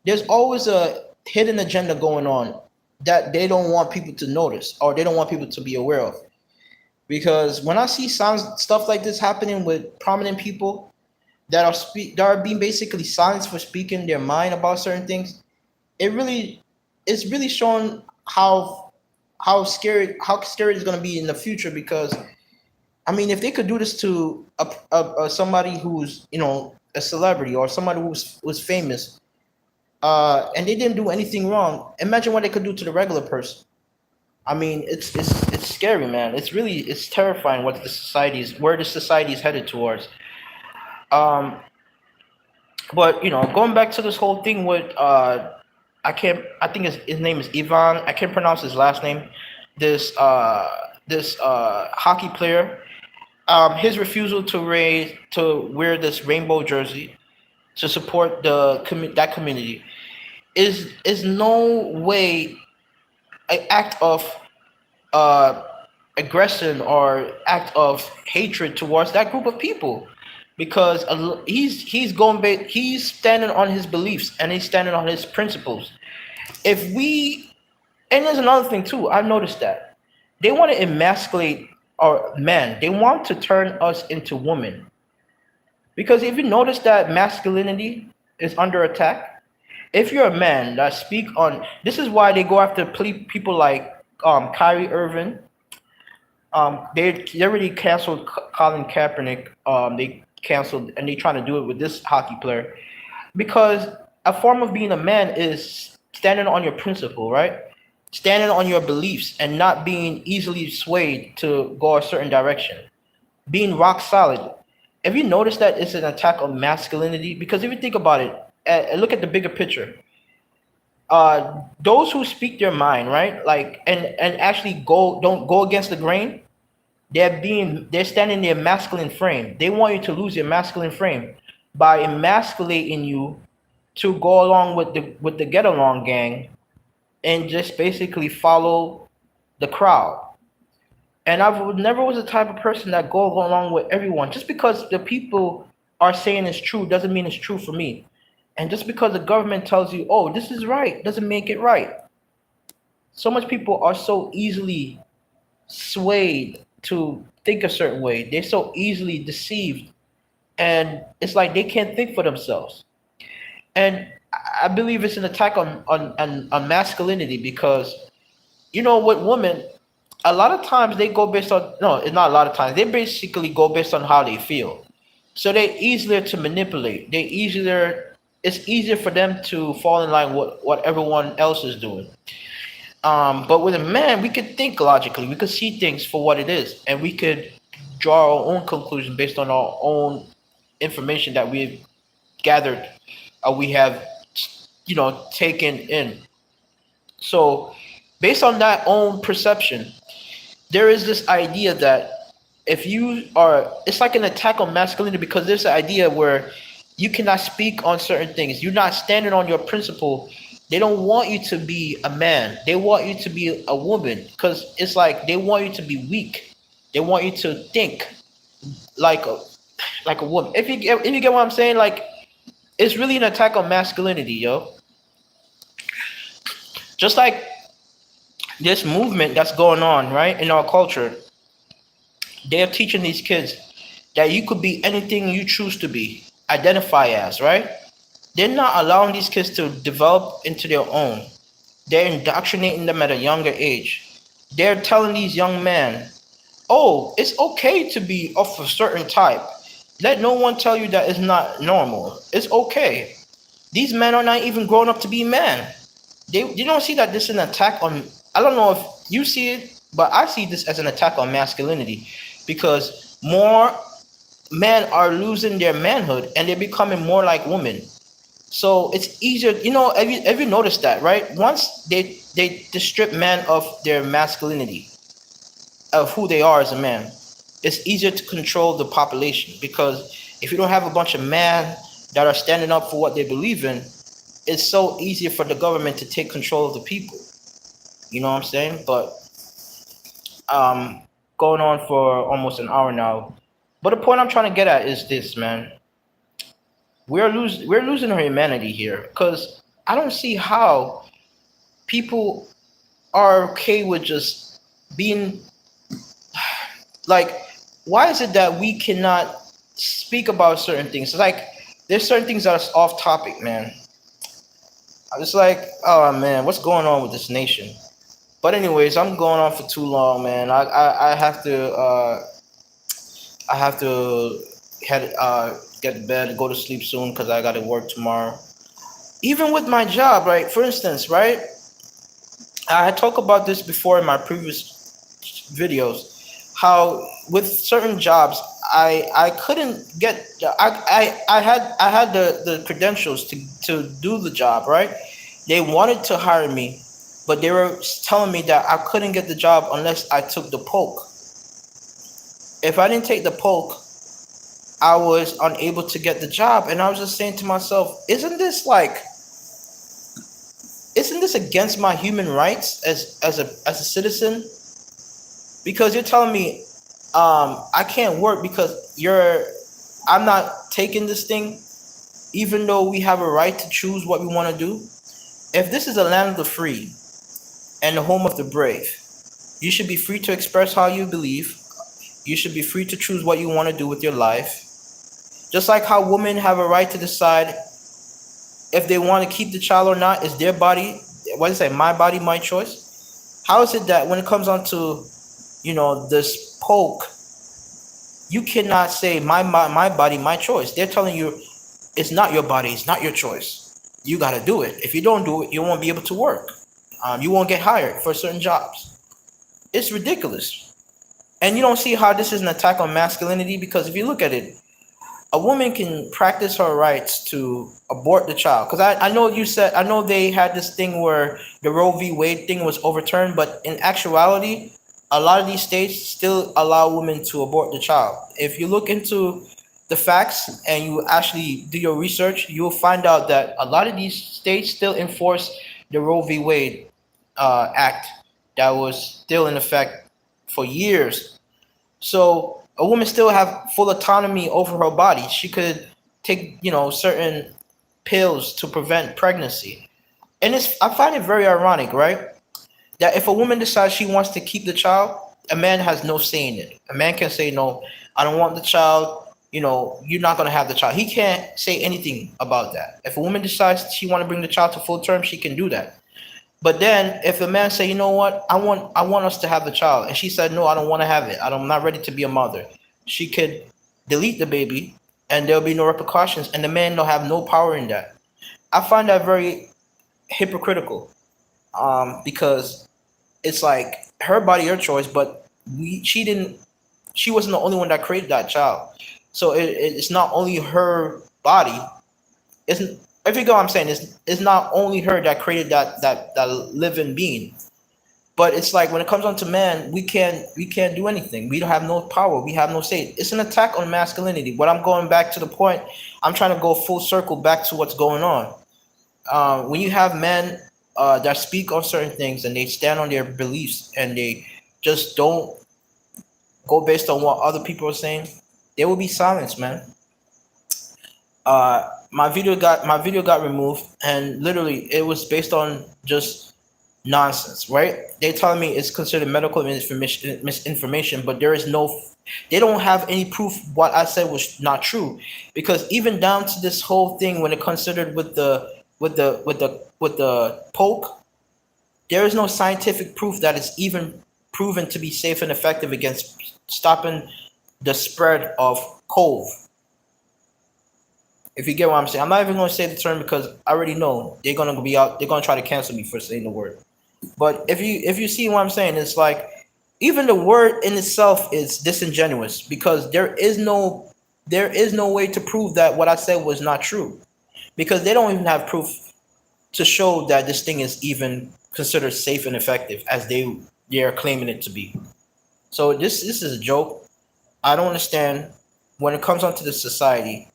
Speaker 1: there's always a hidden agenda going on that they don't want people to notice or they don't want people to be aware of. Because when I see stuff like this happening with prominent people that are being basically silenced for speaking their mind about certain things, it really it's really showing how scary it's going to be in the future. Because I mean, if they could do this to somebody who's a celebrity or somebody who's famous, and they didn't do anything wrong, imagine what they could do to the regular person. I mean, it's scary, man. It's terrifying what where the society is headed towards. Um, but going back to this whole thing with I can't. I think his name is Ivan. I can't pronounce his last name. This hockey player. His refusal to wear this rainbow jersey to support that community is no way an act of uh, aggression or act of hatred towards that group of people, because he's standing on his beliefs and he's standing on his principles. If we And there's another thing too. I've noticed that they want to emasculate our men. They want to turn us into women. Because if you notice that masculinity is under attack, if you're a man that speak on, this is why they go after people like Kyrie Irving. They already canceled Colin Kaepernick. They canceled, and they trying to do it with this hockey player, because a form of being a man is standing on your principle, right? Standing on your beliefs and not being easily swayed to go a certain direction. Being rock solid. Have you noticed that it's an attack on masculinity? Because if you think about it, look at the bigger picture. Those who speak their mind, right? Like and actually don't go against the grain. They're standing in their masculine frame. They want you to lose your masculine frame by emasculating you to go along with the get along gang and just basically follow the crowd. And never was the type of person that go along with everyone. Just because the people are saying it's true doesn't mean it's true for me. And just because the government tells you, oh, this is right, doesn't make it right. So much people are so easily swayed to think a certain way. They're so easily deceived. And it's like they can't think for themselves. And I believe it's an attack on masculinity, because with women, a lot of times they go based on, no, it's not a lot of times. They basically go based on how they feel. So they're easier to manipulate. It's easier for them to fall in line with what everyone else is doing. But with a man, we could think logically. We could see things for what it is, and we could draw our own conclusion based on our own information that we've gathered, we have, taken in. So, based on that own perception, there is this idea that it's like an attack on masculinity, because there's an idea where you cannot speak on certain things. You're not standing on your principle. They don't want you to be a man. They want you to be a woman, because it's like they want you to be weak. They want you to think like a woman. If you get what I'm saying, like it's really an attack on masculinity, yo. Just like this movement that's going on, right, in our culture, they're teaching these kids that you could be anything you choose to be, identify as, right? They're not allowing these kids to develop into their own. They're indoctrinating them at a younger age. They're telling these young men, oh, it's okay to be of a certain type. Let no one tell you that it's not normal. It's okay. These men are not even grown up to be men. You don't see that this is an attack on, I don't know if you see it, but I see this as an attack on masculinity, because more men are losing their manhood and they're becoming more like women. So it's easier, have you noticed that, right? Once they strip men of their masculinity, of who they are as a man, it's easier to control the population, because if you don't have a bunch of men that are standing up for what they believe in, it's so easier for the government to take control of the people. You know what I'm saying? But um, going on for almost an hour now. But the point I'm trying to get at is this, man. We're losing our humanity here, because I don't see how people are okay with just being like. Why is it that we cannot speak about certain things? It's like there's certain things that are off topic, man. It's like, oh man, what's going on with this nation? But anyways, I'm going on for too long, man. I have to head get to bed, go to sleep soon because I got to work tomorrow. Even with my job, right? For instance, right? I talked about this before in my previous videos. How with certain jobs, I couldn't get. I had the credentials to do the job, right? They wanted to hire me, but they were telling me that I couldn't get the job unless I took the poke. If I didn't take the poke, I was unable to get the job. And I was just saying to myself, isn't this against my human rights as a citizen? Because you're telling me I can't work because I'm not taking this thing, even though we have a right to choose what we want to do. If this is a land of the free and the home of the brave, you should be free to express how you believe. You should be free to choose what you want to do with your life. Just like how women have a right to decide if they want to keep the child or not, is their body. What do you say? My body, my choice. How is it that when it comes on to, this poke, you cannot say my body, my choice? They're telling you it's not your body, it's not your choice. You got to do it. If you don't do it, you won't be able to work. You won't get hired for certain jobs. It's ridiculous. And you don't see how this is an attack on masculinity, because if you look at it, a woman can practice her rights to abort the child. Because I know I know they had this thing where the Roe v. Wade thing was overturned, but in actuality, a lot of these states still allow women to abort the child. If you look into the facts and you actually do your research, you will find out that a lot of these states still enforce the Roe v. Wade act that was still in effect for years. So a woman still have full autonomy over her body. She could take, certain pills to prevent pregnancy. And I find it very ironic, right? That if a woman decides she wants to keep the child, a man has no say in it. A man can say, no, I don't want the child. You're not going to have the child. He can't say anything about that. If a woman decides she want to bring the child to full term, she can do that. But then if the man say, you know what, I want us to have the child, and she said, no, I don't want to have it. I'm not ready to be a mother. She could delete the baby, and there'll be no repercussions, and the man don't have no power in that. I find that very hypocritical, because it's like her body, her choice, but she wasn't the only one that created that child. So it's not only her body. Isn't if you go, I'm saying it's not only her that created that living being, but it's like when it comes on to man, we can't do anything. We don't have no power. We have no say. It's an attack on masculinity. But I'm going back to the point. I'm trying to go full circle back to what's going on. When you have men that speak on certain things and they stand on their beliefs and they just don't go based on what other people are saying, there will be silence, man. My video got removed, and literally it was based on just nonsense, right? They telling me it's considered medical misinformation, but they don't have any proof what I said was not true, because even down to this whole thing when it considered with the poke, there is no scientific proof that it's even proven to be safe and effective against stopping the spread of cove. If you get what I'm saying, I'm not even going to say the term because I already know they're going to be out. They're going to try to cancel me for saying the word. But if you see what I'm saying, it's like even the word in itself is disingenuous, because there is no way to prove that what I said was not true. because they don't even have proof to show that this thing is even considered safe and effective as they are claiming it to be. So this is a joke. I don't understand when it comes onto the society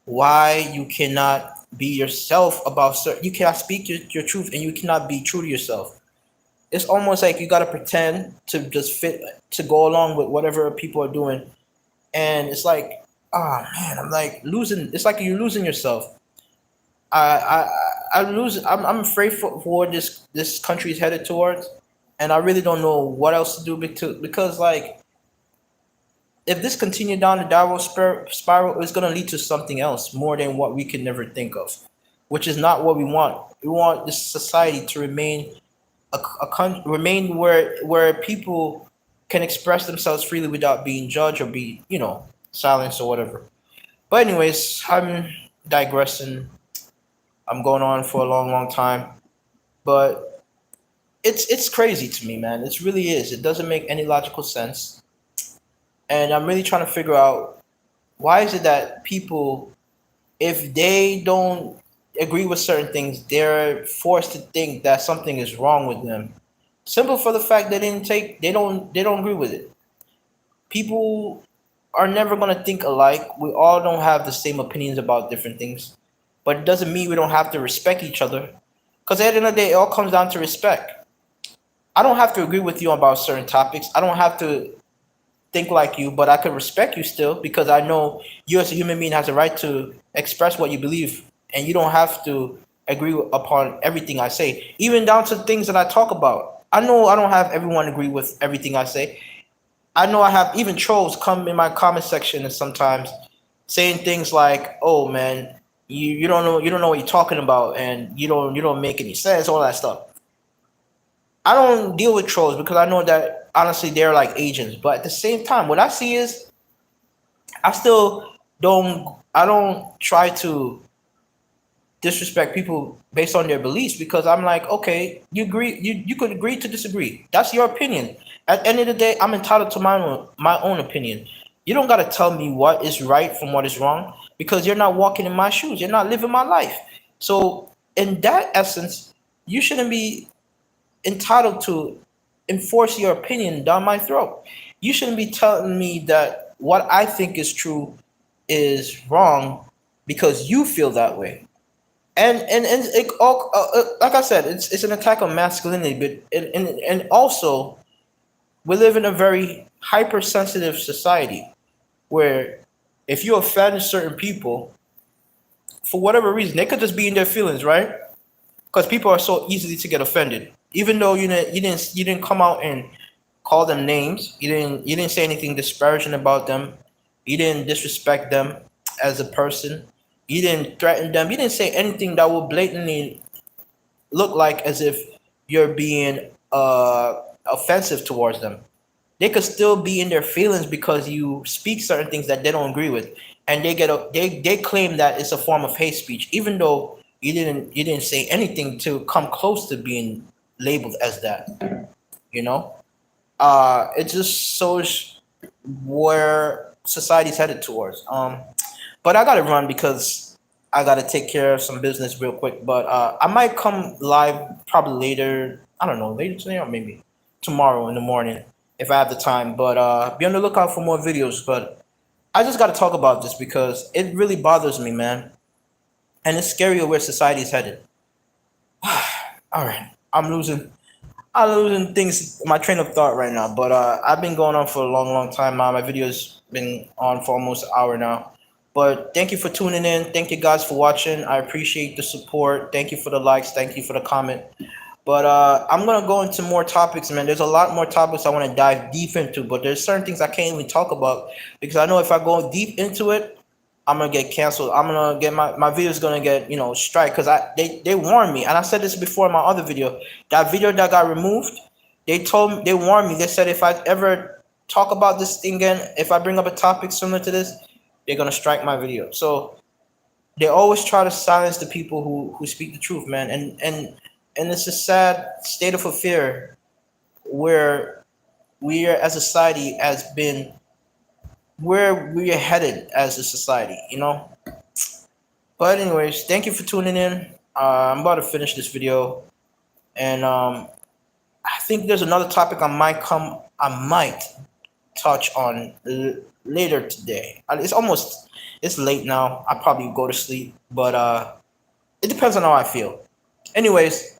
Speaker 1: why you cannot be yourself about certain. You cannot speak your truth and you cannot be true to yourself. It's almost like you gotta pretend to just fit to go along with whatever people are doing, and it's like, oh man, I'm like losing. It's like you're losing yourself. I lose. I'm afraid for what this country is headed towards, and I really don't know what else to do because like if this continue down the downward spiral, it's gonna lead to something else more than what we can never think of, which is not what we want. We want this society to remain remain where people can express themselves freely without being judged or be silenced or whatever. But anyways, I'm digressing. I'm going on for a long time, but it's crazy to me, man. It really is. It doesn't make any logical sense, and I'm really trying to figure out why is it that people, if they don't agree with certain things, they're forced to think that something is wrong with them. Simple for the fact they don't agree with it. People are never gonna think alike. We all don't have the same opinions about different things, but it doesn't mean we don't have to respect each other. Because at the end of the day, it all comes down to respect. I don't have to agree with you about certain topics. I don't have to think like you, but I could respect you still because I know you as a human being has a right to express what you believe, and you don't have to agree upon everything I say, even down to things that I talk about. I know I don't have everyone agree with everything I say. I know I have even trolls come in my comment section and sometimes saying things like, "Oh man, you don't know what you're talking about, and you don't make any sense," all that stuff. I don't deal with trolls because I know that honestly they're like agents. But at the same time, what I see is I still I don't try to disrespect people based on their beliefs because I'm like, okay, you could agree to disagree. That's your opinion. At the end of the day, I'm entitled to my own opinion. You don't gotta tell me what is right from what is wrong because you're not walking in my shoes. You're not living my life. So in that essence, you shouldn't be entitled to enforce your opinion down my throat. You shouldn't be telling me that what I think is true is wrong because you feel that way. And it all like I said, it's an attack on masculinity, but and also we live in a very hypersensitive society where if you offend certain people for whatever reason, they could just be in their feelings, right? Because people are so easily to get offended. Even though you didn't come out and call them names, you didn't say anything disparaging about them, you didn't disrespect them as a person, you didn't threaten them, you didn't say anything that would blatantly look like as if you're being offensive towards them. They could still be in their feelings because you speak certain things that they don't agree with, and they claim that it's a form of hate speech, even though you didn't say anything to come close to being labeled as that. You know, it just shows where society's headed towards. But I gotta run because I gotta take care of some business real quick. But I might come live probably later. I don't know, later today or maybe tomorrow in the morning if I have the time. But be on the lookout for more videos. But I just gotta talk about this because it really bothers me, man, and it's scary where society is headed. All right, I'm losing things, my train of thought right now. But I've been going on for a long time now. My video's been on for almost an hour now. But thank you for tuning in. Thank you guys for watching. I appreciate the support. Thank you for the likes. Thank you for the comment. But I'm gonna go into more topics, man. There's a lot more topics I want to dive deep into, but there's certain things I can't even talk about because I know if I go deep into it, I'm gonna get canceled. I'm gonna get my video's gonna get strike because they warned me, and I said this before in my other video. That video that got removed, they warned me. They said if I ever talk about this thing again, if I bring up a topic similar to this, they're gonna strike my video. So they always try to silence the people who speak the truth, man. And it's a sad state of affair where we are as a society has been where we are headed as a society. But anyways, thank you for tuning in. I'm about to finish this video, and I think there's another topic I might touch on later today. It's late now. I probably go to sleep, but it depends on how I feel. Anyways,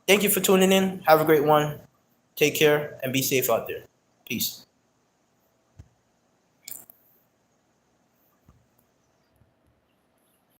Speaker 1: thank you for tuning in. Have a great one. Take care and be safe out there. Peace.